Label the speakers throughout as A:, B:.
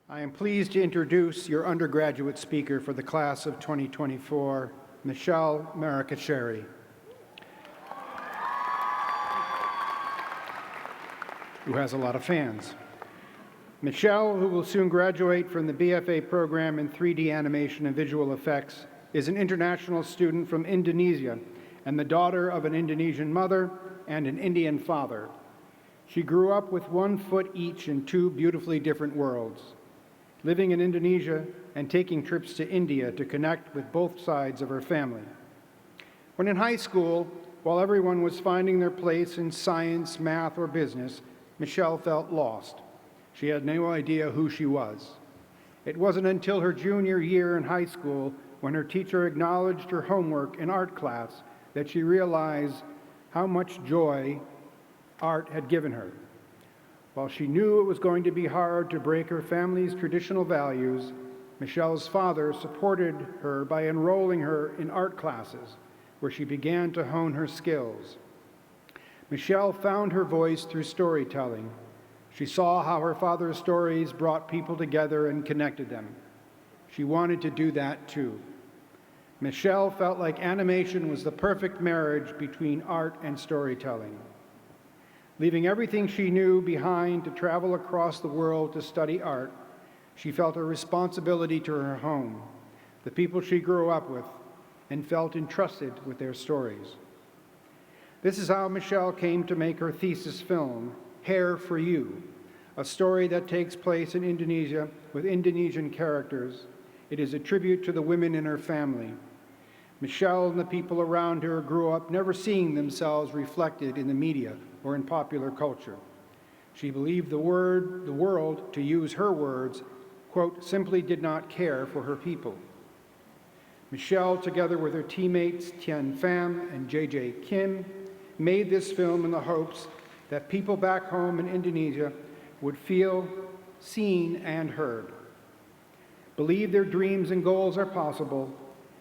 A: I am pleased to introduce your undergraduate speaker for the class of 2024, Michelle Marakasherry. Who has a lot of fans. Michelle, who will soon graduate from the BFA program in 3D animation and visual effects, is an international student from Indonesia and the daughter of an Indonesian mother and an Indian father. She grew up with 1 foot each in 2 beautifully different worlds, living in Indonesia and taking trips to India to connect with both sides of her family. When in high school, while everyone was finding their place in science, math, or business, Michelle felt lost. She had no idea who she was. It wasn't until her junior year in high school, when her teacher acknowledged her homework in art class, that she realized how much joy art had given her. While she knew it was going to be hard to break her family's traditional values, Michelle's father supported her by enrolling her in art classes, where she began to hone her skills. Michelle found her voice through storytelling. She saw how her father's stories brought people together and connected them. She wanted to do that too. Michelle felt like animation was the perfect marriage between art and storytelling. Leaving everything she knew behind to travel across the world to study art, she felt a responsibility to her home, the people she grew up with, and felt entrusted with their stories. This is how Michelle came to make her thesis film, Hair for You, a story that takes place in Indonesia with Indonesian characters. It is a tribute to the women in her family. Michelle and the people around her grew up never seeing themselves reflected in the media or in popular culture. She believed the world, to use her words, quote, simply did not care for her people. Michelle, together with her teammates Tien Pham and JJ Kim, made this film in the hopes that people back home in Indonesia would feel seen and heard, believe their dreams and goals are possible,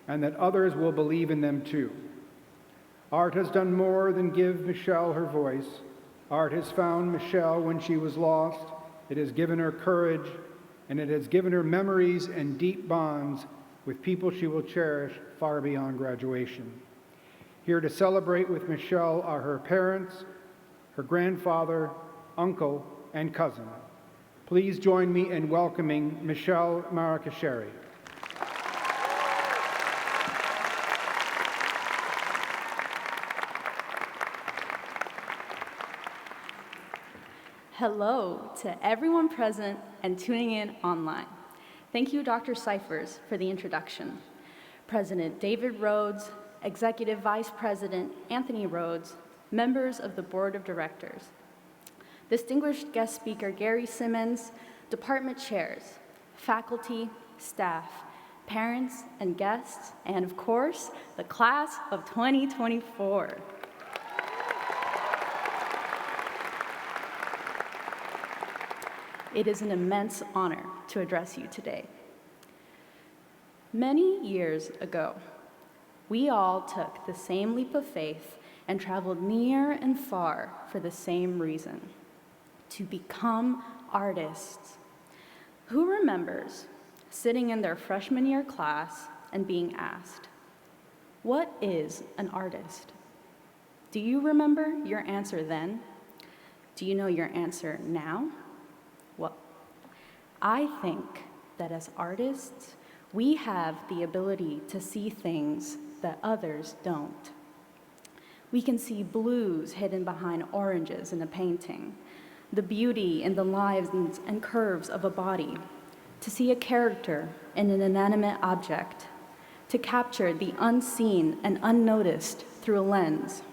A: and that others will believe in them too. Art has done more than give Michelle her voice. Art has found Michelle when she was lost. It has given her courage, and it has given her memories and deep bonds with people she will cherish far beyond graduation. Here to celebrate with Michelle are her parents, her grandfather, uncle, and cousin. Please join me in welcoming Michelle Marakasherry.
B: Hello to everyone present and tuning in online. Thank you, Dr. Cyphers, for the introduction. President David Rhodes, Executive Vice President Anthony Rhodes, members of the Board of Directors, distinguished guest speaker Gary Simmons, department chairs, faculty, staff, parents and guests, and of course, the class of 2024. It is an immense honor to address you today. Many years ago, we all took the same leap of faith and traveled near and far for the same reason, to become artists. Who remembers sitting in their freshman year class and being asked, "What is an artist?" Do you remember your answer then? Do you know your answer now? Well, I think that as artists, we have the ability to see things that others don't. We can see blues hidden behind oranges in a painting, the beauty in the lines and curves of a body, to see a character in an inanimate object, to capture the unseen and unnoticed through a lens,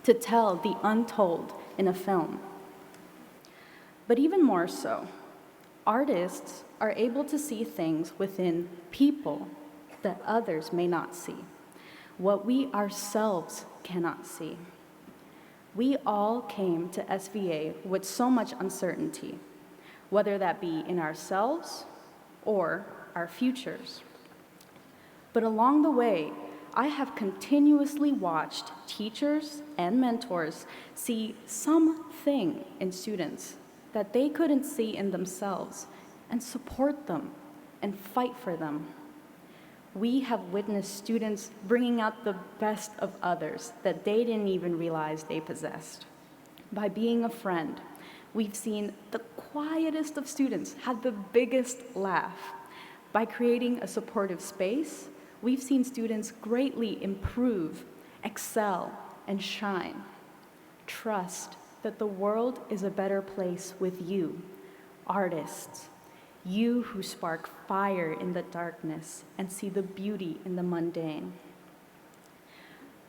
B: to tell the untold in a film. But even more so, artists are able to see things within people that others may not see, what we ourselves cannot see. We all came to SVA with so much uncertainty, whether that be in ourselves or our futures. But along the way, I have continuously watched teachers and mentors see something in students that they couldn't see in themselves and support them and fight for them. We have witnessed students bringing out the best of others that they didn't even realize they possessed. By being a friend, we've seen the quietest of students have the biggest laugh. By creating a supportive space, we've seen students greatly improve, excel, and shine. Trust that the world is a better place with you, artists, you who spark fire in the darkness and see the beauty in the mundane.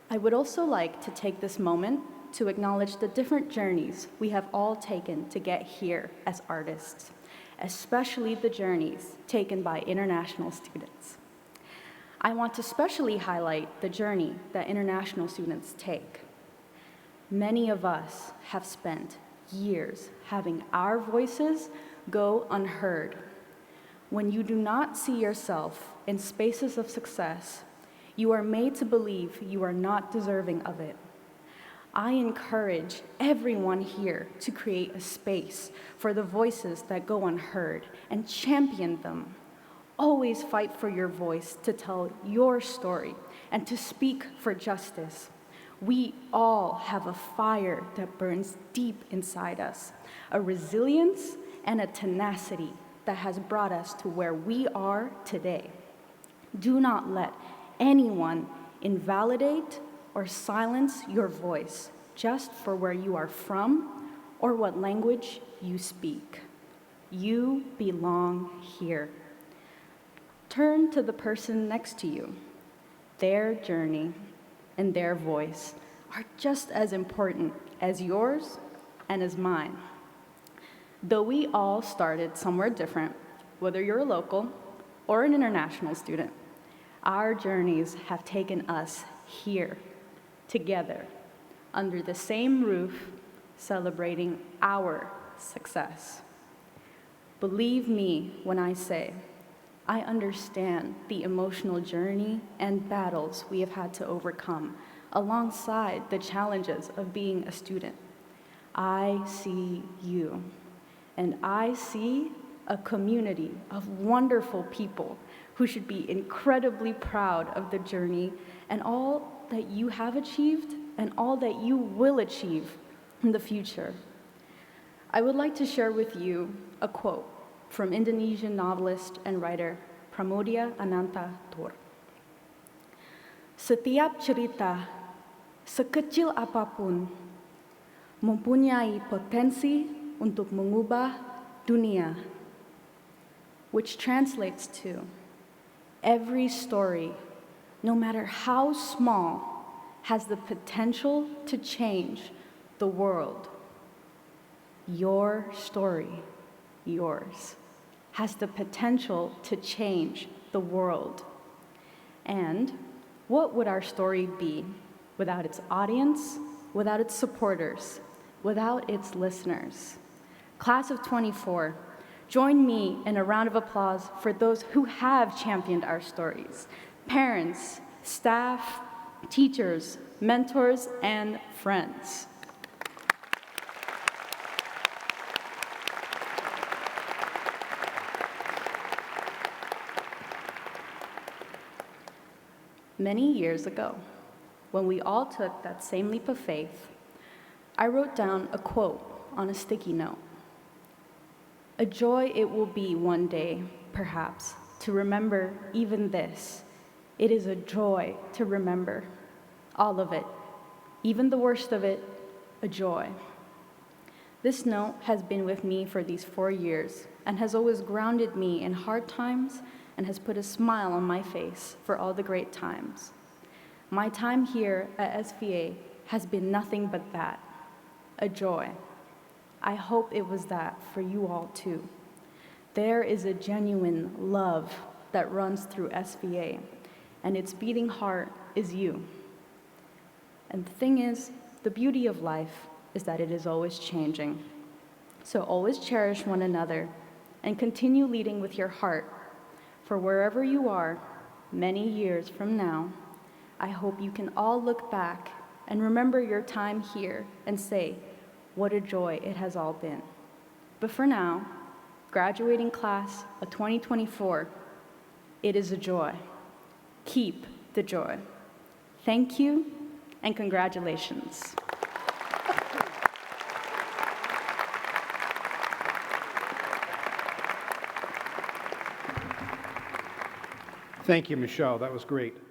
B: I would also like to take this moment to acknowledge the different journeys we have all taken to get here as artists, especially the journeys taken by international students. I want to especially highlight the journey that international students take. Many of us have spent years having our voices go unheard. When you do not see yourself in spaces of success, you are made to believe you are not deserving of it. I encourage everyone here to create a space for the voices that go unheard and champion them. Always fight for your voice to tell your story and to speak for justice. We all have a fire that burns deep inside us, a resilience and a tenacity that has brought us to where we are today. Do not let anyone invalidate or silence your voice just for where you are from or what language you speak. You belong here. Turn to the person next to you. Their journey and their voice are just as important as yours and as mine. Though we all started somewhere different, whether you're a local or an international student, our journeys have taken us here, together, under the same roof, celebrating our success. Believe me when I say, I understand the emotional journey and battles we have had to overcome alongside the challenges of being a student. I see you, and I see a community of wonderful people who should be incredibly proud of the journey and all that you have achieved and all that you will achieve in the future. I would like to share with you a quote from Indonesian novelist and writer Pramodia Ananta Tor. Setiap cerita, sekecil apapun, mempunyai potensi untuk mengubah dunia, which translates to, every story, no matter how small, has the potential to change the world. Your story, yours, has the potential to change the world. And what would our story be without its audience, without its supporters, without its listeners? Class of 24, join me in a round of applause for those who have championed our stories. Parents, staff, teachers, mentors, and friends. Many years ago, when we all took that same leap of faith, I wrote down a quote on a sticky note. A joy it will be one day, perhaps, to remember even this. It is a joy to remember all of it, even the worst of it, a joy. This note has been with me for these 4 years and has always grounded me in hard times and has put a smile on my face for all the great times. My time here at SVA has been nothing but that, a joy. I hope it was that for you all too. There is a genuine love that runs through SVA, and its beating heart is you. And the thing is, the beauty of life is that it is always changing. So always cherish one another and continue leading with your heart. For wherever you are, many years from now, I hope you can all look back and remember your time here and say, what a joy it has all been. But for now, graduating class of 2024. It is a joy. Keep the joy. Thank you and congratulations.
A: Thank you, Michelle. That was great.